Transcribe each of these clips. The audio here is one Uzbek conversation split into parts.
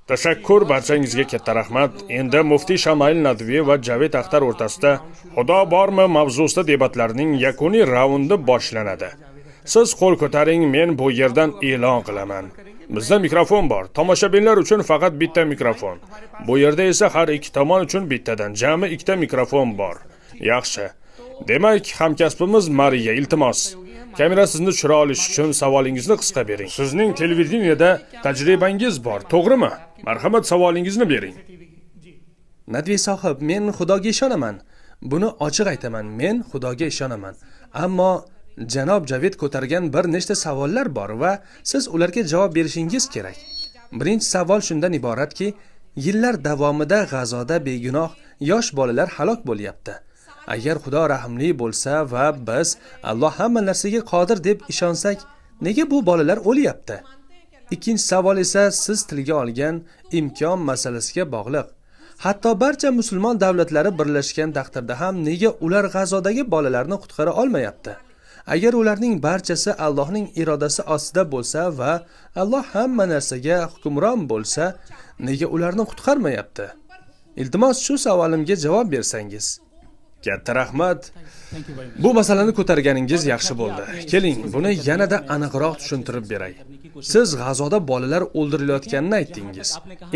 Tashakkur barchangizga katta rahmat. Endi Muftiy Shamail Nadviy va Javed Axtar o'rtasida Xudo bormi mavzusida debatlarning yakuniy raundi boshlanadi. Siz qo'l ko'taring, men bu yerdan e'lon qilaman. Bizda mikrofon bor. Tomoshabinlar uchun faqat bitta mikrofon. Bu yerda esa har ikki tomon uchun bittadan jami ikkita mikrofon bor. Yaxshi. Demak, hamkasbimiz Mariya, iltimos. Kamera sizni tushira olish uchun savolingizni qisqa bering. Sizning televideniyada tajribangiz bor, to'g'rimi? Marhamat, savolingizni bering. Nadviy sohib, men Xudoga ishonaman. Buni ochiq aytaman, men Xudoga ishonaman. Ammo janob Javed ko'targan bir nechta savollar bor va siz ularga javob berishingiz kerak. Birinchi savol shundan iboratki, yillar davomida G'azoda begunoh yosh bolalar halok bo'lyapti. Agar Xudo rahimli bo'lsa va biz Alloh hamma narsaga qodir deb ishonsak, nega bu bolalar o'lyapti? Ikkinchi savol esa siz tilga olgan imkon masalasiga bog'liq. Hatto barcha musulmon davlatlari birlashgan taqdirda ham nega ular G'azodagi bolalarni qutqara olmayapti? Agar ularning barchasi Allohning irodasi ostida bo'lsa va Alloh hamma narsaga hukmron bo'lsa, nega ularni qutqarmayapti? Iltimos shu savolimga javob bersangiz. Katta rahmat. Bu masalani ko'targaningiz yaxshi bo'ldi. Keling, buni yanada aniqroq tushuntirib beray. Siz G'azoda bolalar o'ldirilayotganini aytdingiz.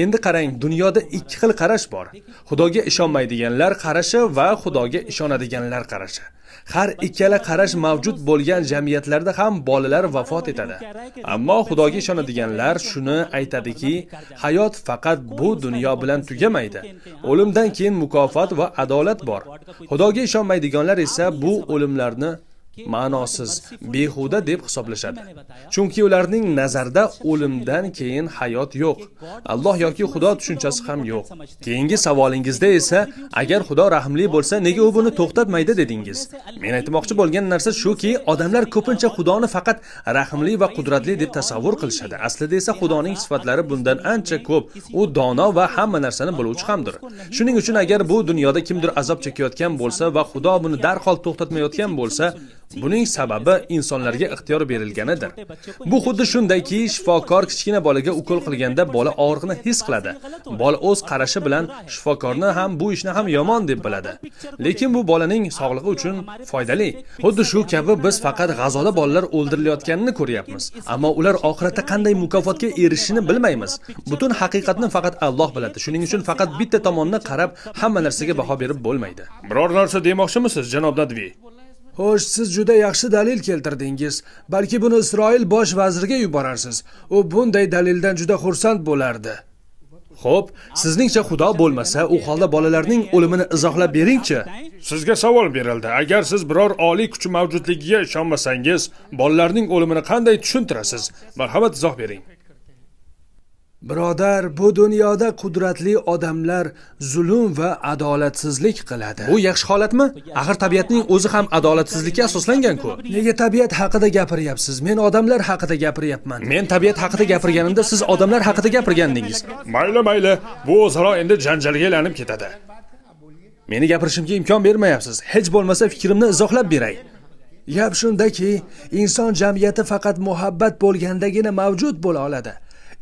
Endi qarang, dunyoda ikki xil qarash bor. Xudoga ishonmaydiganlar qarashi va Xudoga ishonadiganlar qarashi. Har ikkala qarash mavjud bo'lgan jamiyatlarda ham bolalar vafot etadi. Ammo Xudoga ishonadiganlar shuni aytadiki, hayot faqat bu dunyo bilan tugamaydi. O'limdan keyin mukofot va adolat bor. Xudoga ishonmaydiganlar esa bu o'limlarni ma'nosiz, behuda deb hisoblashadi. Chunki ularning nazarida o'limdan keyin hayot yo'q. Alloh yoki Xudo tushunchasi ham yo'q. Keyingi savolingizda esa, agar Xudo rahimli bo'lsa, nega u buni to'xtatmaydi dedingiz? Men aytmoqchi bo'lgan narsa shuki, odamlar ko'pincha Xudoni faqat rahimli va qudratli deb tasavvur qilishadi. Aslida esa Xudoning sifatlari bundan ancha ko'p. U dono va hamma narsani biluvchi hamdir. Shuning uchun agar bu dunyoda kimdir azob chekayotgan bo'lsa va Xudo buni darhol to'xtatmayotgan bo'lsa, buning sababi insonlarga ixtiyor berilganidir. Bu xuddi shundayki, shifokor kichkina bolaga ukol qilganda bola og'riqni his qiladi. Bola o'z qarashi bilan shifokorni ham bu ishni ham yomon deb biladi. Lekin bu bolaning sog'lig'i uchun foydali. Xuddi shu kabi biz faqat G'azoda bolalar o'ldirilayotganini ko'ryapmiz, ammo ular oxiratda qanday mukofotga erishishini bilmaymiz. Butun haqiqatni faqat Alloh biladi. Shuning uchun faqat bitta tomonni qarab hamma narsaga baho berib bo'lmaydi. Biror narsa demoqchimisiz, janob Nadviy? Xo'sh, siz juda yaxshi dalil keltirdingiz. Balki buni Isroil bosh vaziriga yuborarsiz. U bunday dalildan juda xursand bo'lardi. Xo'p, sizningcha Xudo bo'lmasa, u holda bolalarning o'limini izohlab beringchi. Sizga savol berildi. Agar siz biror oliy kuch mavjudligiga ishonmasangiz, bolalarning o'limini qanday tushuntirasiz? Marhamat, izoh bering. Birodar, bu dunyoda qudratli odamlar zulm va adolatsizlik qiladi. Bu yaxshi holatmi? Axir tabiatning o'zi ham adolatsizlikka asoslangan-ku. Nega tabiat haqida gapiryapsiz? Men odamlar haqida gapiryapman. Men tabiat haqida gapirganimda siz odamlar haqida gapirgandingiz. Mayli, bu o'zaro endi janjalga aylanib ketadi. Meni gapirishimga imkon bermayapsiz. Hech bo'lmasa fikrimni izohlab beray. Gap shundaki, inson jamiyati faqat muhabbat bo'lgandagina mavjud bo'la oladi.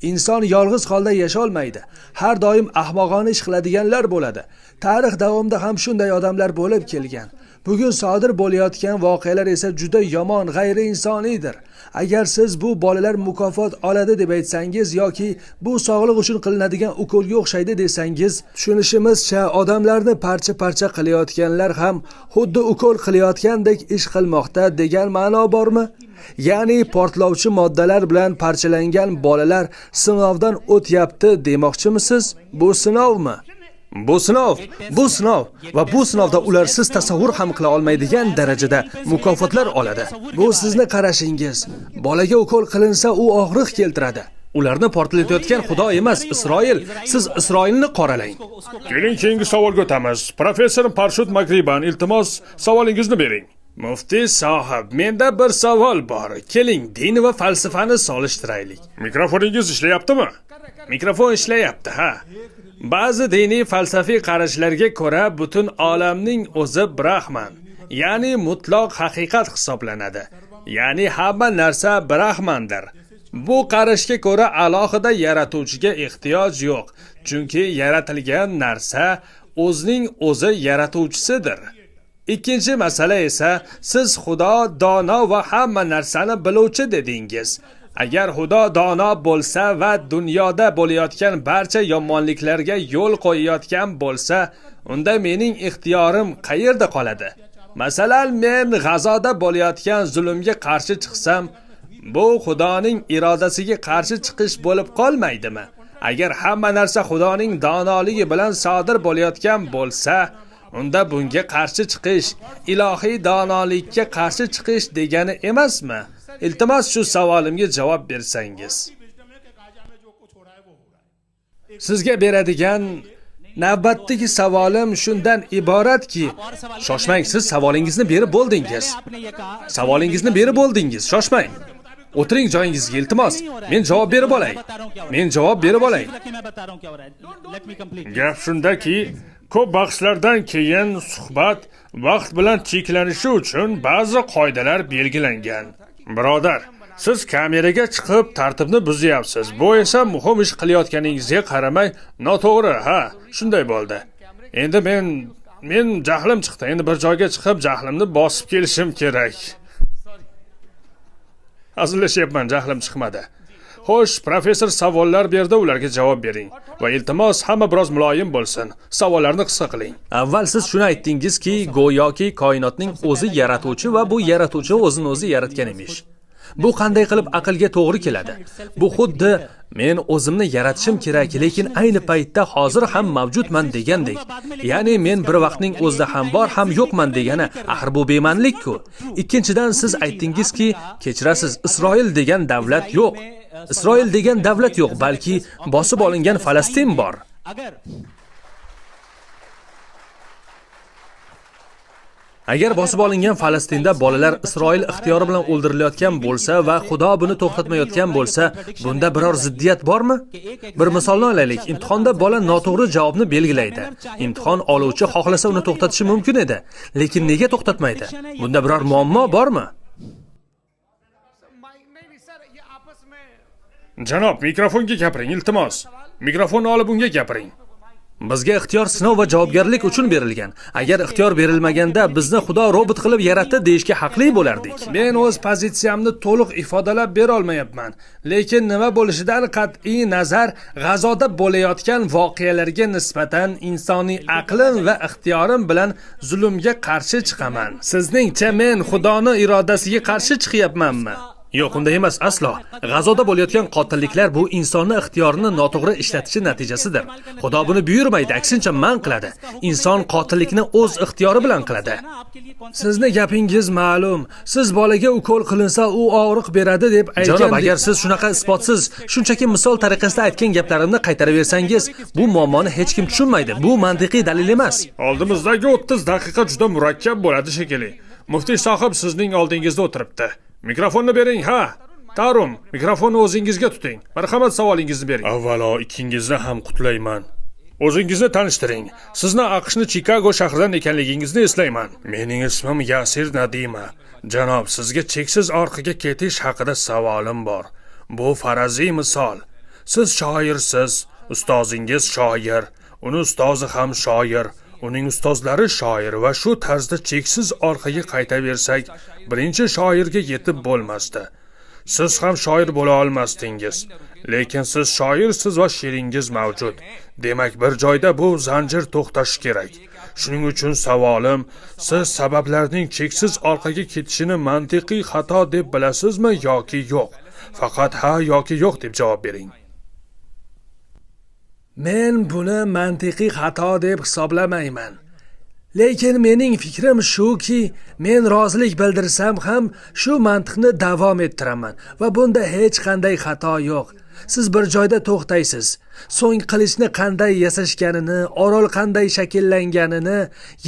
Inson yolg'iz holda yasholmaydi. Har doim ahmoqona ish qiladiganlar bo'ladi. Tarix davomida ham shunday odamlar bo'lib kelgan. Bugun sodir bo'layotgan voqealar esa juda yomon, g'ayri insoniydir. Agar siz bu bolalar mukofot oladi deb aytsangiz yoki bu sog'liq uchun qilinadigan ukolga o'xshaydi desangiz, tushunishimizcha odamlarni parcha-parcha qilayotganlar ham xuddi ukol qilayotgandek ish qilmoqda degan ma'no bormi? Ya'ni portlovchi moddalar bilan parchalangan bolalar sinovdan o'tyapti demoqchimisiz? Bu sinovmi? Bu sinov va bu sinovda ular siz tasavvur ham qila olmaydigan darajada mukofotlar oladi. Bu sizni qarashingiz. Bolaga ukol qilinsa u og'riq keltiradi. Ularni portlatayotgan Xudo emas, Isroil. Siz Isroilni qoralang. Keling, keyingi savolga o'tamiz. Professor Parshut Makriban, iltimos, savolingizni bering. Muftiy sohib, menda bir savol bor. Keling, din va falsafani solishtiraylik. Mikrofoningiz ishlayaptimi? Mikrofon ishlayapti, ha. Ba'zi diniy falsafiy qarashlarga ko'ra butun olamning o'zi Brahman, ya'ni mutlaq haqiqat hisoblanadi. Ya'ni hamma narsa Brahmandir. Bu qarashga ko'ra alohida yaratuvchiga ehtiyoj yo'q, chunki yaratilgan narsa o'zining o'zi yaratuvchisidir. Ikkinchi masala esa siz Xudo dono va hamma narsani biluvchi dedingiz. Agar Xudo dono bo'lsa va dunyoda bo'layotgan barcha yomonliklarga yo'l qo'yayotgan bo'lsa, unda mening ixtiyorim qayerda qoladi? Masalan, men G'azoda bo'layotgan zulmga qarshi chiqsam, bu Xudoning irodasiga qarshi chiqish bo'lib qolmaydimi? Agar hamma narsa Xudoning donoligi bilan sodir bo'layotgan bo'lsa, unda bunga qarshi chiqish ilohiy donolikka qarshi chiqish degani emasmi? Iltimos shu savolimga javob bersangiz. Sizga beradigan navbatdagi savolim shundan iboratki, shoshmang, siz savolingizni berib bo'ldingiz. Savolingizni berib bo'ldingiz, shoshmang. O'tiring joyingizga, iltimos. Men javob berib olay. Gap shundaki, ko'p bahslardan keyin suhbat vaqt bilan cheklanishi uchun ba'zi qoidalar belgilangan. Birodar, siz kameraga chiqib tartibni buzyapsiz. Bu esa muhim ish qilayotganingizga qaramay noto'g'ri, ha, shunday bo'ldi. Endi men jahlim chiqdi. Endi bir joyga chiqib jahlimni bosib kelishim kerak. Hazillashyapman, jahlim chiqmadi. Xo'sh, professor savollar berdi, ularga javob bering. Va iltimos hamma biroz muloyim bo'lsin. Savollarni qisqa qiling. Avval siz shuni aytdingizki, go'yoki koinotning o'zi yaratuvchi va bu yaratuvchi o'zini o'zi yaratgan emish. Bu qanday qilib aqlga to'g'ri keladi? Bu xuddi men o'zimni yaratishim kerak, lekin ayni paytda hozir ham mavjudman degandek. Ya'ni men bir vaqtning o'zida ham bor, ham yo'qman degani. Axir bu bema'nilik-ku. Ikkinchidan siz aytdingizki, kechirasiz, Isroil degan davlat yo'q. Isroil degan davlat yo'q, balki bosib olingan Falastin bor. Agar bosib olingan Falastinda bolalar Isroil ixtiyori bilan o'ldirilayotgan bo'lsa va Xudo buni to'xtatmayotgan bo'lsa, bunda biror ziddiyat bormi? Bir misolni olaylik. Imtihonda bola noto'g'ri javobni belgilaydi. Imtihon oluvchi xohlasa uni to'xtatishi mumkin edi, lekin nega to'xtatmaydi? Bunda biror muammo bormi? Janob, mikrofonga gapiring, iltimos. Mikrofonni olib unga gapiring. Bizga ixtiyor sinov va javobgarlik uchun berilgan. Agar ixtiyor berilmaganda bizni Xudo robot qilib yaratdi deyishga haqli bo'lardik. Men o'z pozitsiyamni to'liq ifodalab bera olmayapman, lekin nima bo'lishidan qat'iy nazar, G'azoda bo'layotgan voqealarga nisbatan insoniy aqlim va ixtiyorim bilan zulmga qarshi chiqaman. Sizningcha men Xudoning irodasiga qarshi chiqyapmanmi? Yo'q, unday emas aslo. G'azoda bo'layotgan qotilliklar bu insonning ixtiyorini noto'g'ri ishlatishi natijasidir. Xudo buni buyurmaydi, aksincha man qiladi. Inson qotillikni o'z ixtiyori bilan qiladi. Sizni gapingiz ma'lum. Siz bolaga ukol qilinsa, u og'riq beradi deb aytgan. Janob, agar siz shunaqa isbotsiz, shunchaki misol tariqasida aytgan gaplarimni qaytaraversangiz, bu muammoni hech kim tushunmaydi. Bu mantiqiy dalil emas. Oldimizdagi 30 daqiqa juda murakkab bo'ladi shekilli. Muftiy sohib sizning oldingizda o'tiribdi. Mikrofonni bering, ha. Tarum, mikrofonni o'zingizga tuting. Marhamat, savolingizni bering. Avvalo ikkingizni ham qutlayman. O'zingizni tanishtiring. Sizni AQShning Chikago shahridan ekanligingizni eslayman. Mening ismim Yasir Nadima. Janob, sizga cheksiz orqaga ketish haqida savolim bor. Bu faraziy misol. Siz shoirsiz, ustozingiz shoir, uni ustozi ham shoir. Uning ustozlari shoir va shu tarzda cheksiz orqaga qaytaversak, birinchi shoirga yetib bo'lmasdi. Siz ham shoir bo'la olmasdingiz, lekin siz shoirsiz va she'ringiz mavjud. Demak, bir joyda bu zanjir to'xtashi kerak. Shuning uchun savolim, siz sabablarning cheksiz orqaga ketishini mantiqiy xato deb bilasizmi yoki yo'q? Faqat ha yoki yo'q deb javob bering. Men buni mantiqiy xato deb hisoblamayman. Lekin mening fikrim shuki, men rozilik bildirsam ham shu mantiqni davom ettiraman va bunda hech qanday xato yo'q. Siz bir joyda to'xtaysiz. So'ng qilichni qanday yasashganini, orol qanday shakllanganini,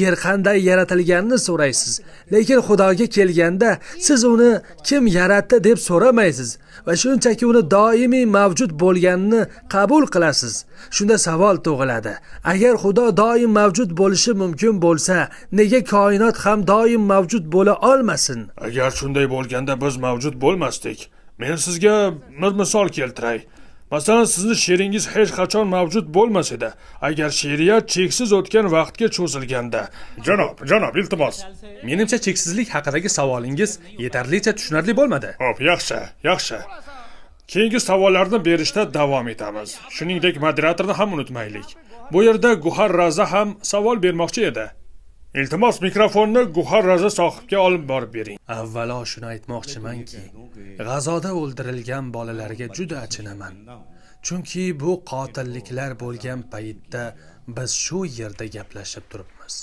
yer qanday yaratilganini so'raysiz. Lekin Xudoga kelganda siz uni kim yaratdi deb so'ramaysiz va shunchaki uni doimiy mavjud bo'lganini qabul qilasiz. Shunda savol tug'iladi. Agar Xudo doim mavjud bo'lishi mumkin bo'lsa, nega koinot ham doim mavjud bo'la olmasin? Agar shunday bo'lganda biz mavjud bo'lmasdik. Men sizga bir misol keltiray. Masalan, sizning she'ringiz hech qachon mavjud bo'lmas edi, agar she'riyat cheksiz o'tgan vaqtga cho'zilganda. Janob, iltimos. Menimcha cheksizlik haqidagi savolingiz yetarlicha tushunarli bo'lmadi. Xo'p, yaxshi. Keyingi savollarni berishda davom etamiz. Shuningdek, moderatorni ham unutmaylik. Bu yerda Guhar Raza ham savol bermoqchi edi. Iltimos, mikrofonni Guhar Raza sohibga olib borib bering. Avvalo shuni aytmoqchimanki, G'azoda o'ldirilgan bolalarga juda achinaman. Chunki bu qotilliklar bo'lgan paytda biz shu yerda gaplashib turibmiz.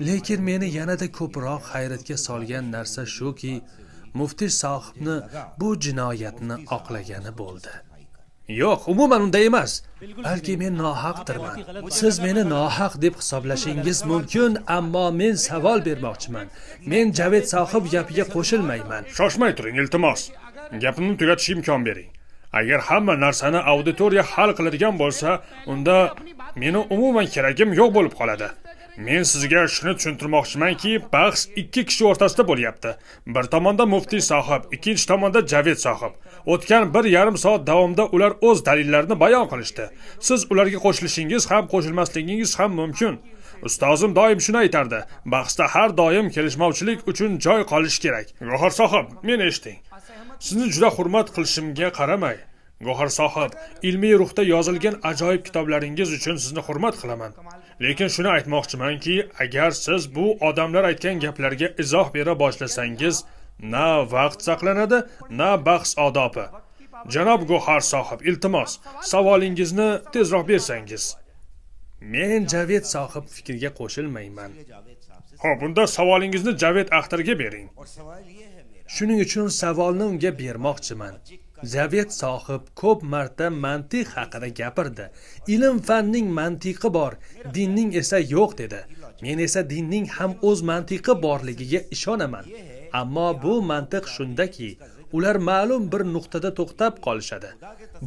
Lekin meni yanada ko'proq hayratga solgan narsa shuki, muftiy sohibni bu jinoyatni oqlagani bo'ldi. Yo'q, umuman unday emas. Balki men nohaqdirman. Siz meni nohaq deb hisoblashingiz mumkin, ammo men savol bermoqchiman. Men Javed sohib gapiga qo'shilmayman. Shoshmay turing, iltimos. Gapimni tugatishga imkon bering. Agar hamma narsani auditoriya hal qiladigan bo'lsa, unda meni umuman keragim yo'q bo'lib qoladi. Men sizga shuni tushuntirmoqchimanki, bahs ikki kishi o'rtasida bo'lyapti. Bir tomonda muftiy sohib, ikkinchi tomonda Javed sohib. O'tgan 1,5 soat davomida ular o'z dalillarini bayon qilishdi. Siz ularga qo'shilishingiz ham, qo'shilmasligingiz ham mumkin. Ustozim doim shuni aytardi. Bahsda har doim kelishmovchilik uchun joy qolishi kerak. Gohar sohib, meni eshiting. Sizni juda hurmat qilishimga qaramay, Gohar sohib, ilmiy ruhda yozilgan ajoyib kitoblaringiz uchun sizni hurmat qilaman. Lekin shuni aytmoqchimanki, agar siz bu odamlar aytgan gaplarga izoh bera boshlasangiz, na vaqt saqlanadi, na bahs odobi. Janob Gohar sohib, iltimos, savolingizni tezroq bersangiz. Men Javed sohib fikriga qo'shilmayman. Xo'p, bunda savolingizni Javed Axtarga bering. Shuning uchun savolni unga bermoqchiman. Javed sohib ko'p marta mantiq haqida gapirdi. Ilm fanning mantiqi bor, dinning esa yo'q dedi. Men esa dinning ham o'z mantiqi borligiga ishonaman. Ammo bu mantiq shundaki, ular ma'lum bir nuqtada to'xtab qolishadi.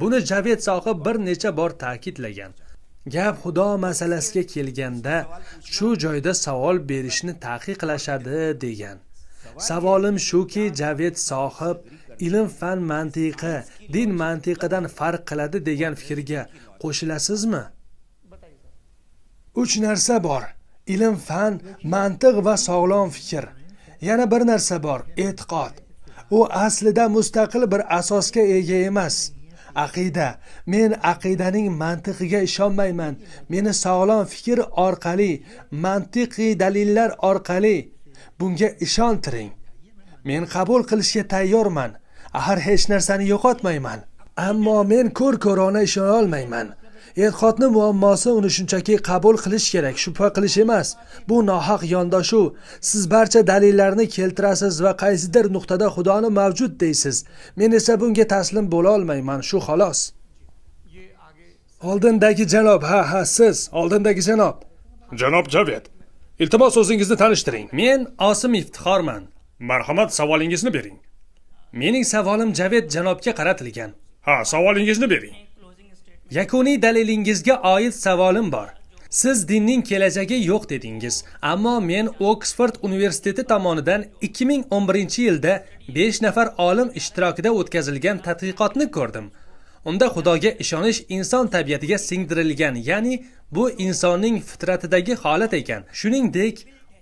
Buni Javed sohib bir necha bor ta'kidlagan. Gap Xudo masalasiga kelganda shu joyda savol berishni taqiqlashadi degan. Savolim shuki, Javed sohib ilm fan mantiqi din mantiqidan farq qiladi degan fikrga qo'shilasizmi? 3 narsa bor: ilm fan, mantiq va sog'lom fikr. Yana bir narsa bor: e'tiqod. U aslida mustaqil bir asosga ega emas. Aqida. Men aqidaning mantiqiga ishonmayman. Meni sog'lom fikr orqali, mantiqiy dalillar orqali bunga ishontiring. Men qabul qilishga tayyorman. Axir hech narsani yo'qotmayman. Ammo men ko'r-ko'rona ishona olmayman. E'tiqodning muammosi uni shunchaki qabul qilish kerak, shubha qilish emas. Bu nohaq yondashuv. Siz barcha dalillarni keltirasiz va qaysidir nuqtada Xudoni mavjud deysiz. Men esa bunga taslim bo'la olmayman, shu xolos. Oldindagi janob, siz, oldindagi janob. Janob Javed, iltimos o'zingizni tanishtiring. Men Osim Iftixorman. Marhamat, savolingizni bering. Mening savolim Javed janobga qaratilgan. Savolingizni bering. Yakuniy dalilingizga oid savolim bor. Siz dinning kelajagi yo'q dedingiz, ammo men Oxford universiteti tomonidan 2011-yilda 5 nafar olim ishtirokida o'tkazilgan tadqiqotni ko'rdim. Unda Xudoga ishonish inson tabiatiga singdirilgan, ya'ni bu insonning fitratidagi holat ekan. Shuningdek,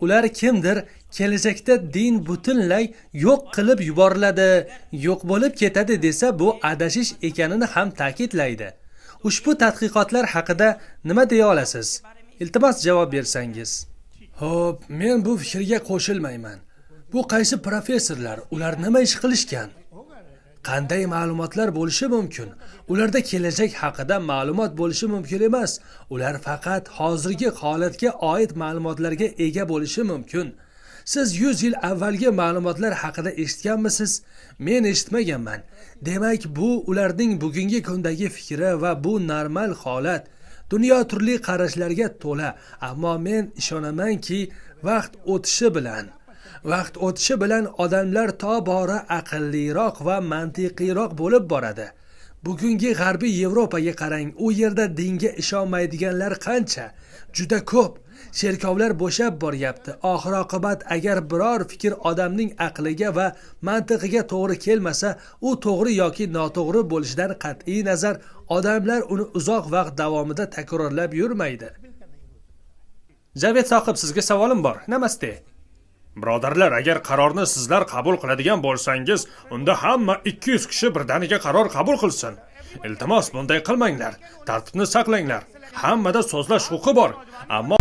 ular kimdir kelajakda din butunlay yo'q qilib yuboriladi, yo'q bo'lib ketadi desa, bu adashish ekanini ham ta'kidlaydi. Ushbu tadqiqotlar haqida nima deya olasiz? Iltimos javob bersangiz. Xo'p, men bu fikrga qo'shilmayman. Bu qaysi professorlar, ular nima ish qilishgan? Qanday ma'lumotlar bo'lishi mumkin? Ularda kelajak haqida ma'lumot bo'lishi mumkin emas. Ular faqat hozirgi holatga oid ma'lumotlarga ega bo'lishi mumkin. Siz 100 yil avvalgi ma'lumotlar haqida eshitganmisiz? Men eshitmaganman. Demak, bu ularning bugungi kundagi fikri va bu normal holat. Dunyo turli qarashlarga to'la, ammo men ishonamanki, vaqt o'tishi bilan odamlar tobora aqlliroq va mantiqiyroq bo'lib boradi. bugungi g'arbiy Yevropaga qarang, u yerda dinga ishonmaydiganlar qancha, juda ko'p. Cherkovlar bo'shab boryapti. Oxir oqibat agar biror fikr odamning aqliga va mantiqiga to'g'ri kelmasa, u to'g'ri yoki noto'g'ri bo'lishidan qat'iy nazar odamlar uni uzoq vaqt davomida takrorlab yurmaydi. Javed sohib, sizga savolim bor. Namaste. Birodarlar, agar qarorni sizlar qabul qiladigan bo'lsangiz, unda hamma 200 kishi birdaniga qaror qabul qilsin. Iltimos, bunday qilmanglar. Tartibni saqlanglar. Hammada so'zlash huquqi bor, ammo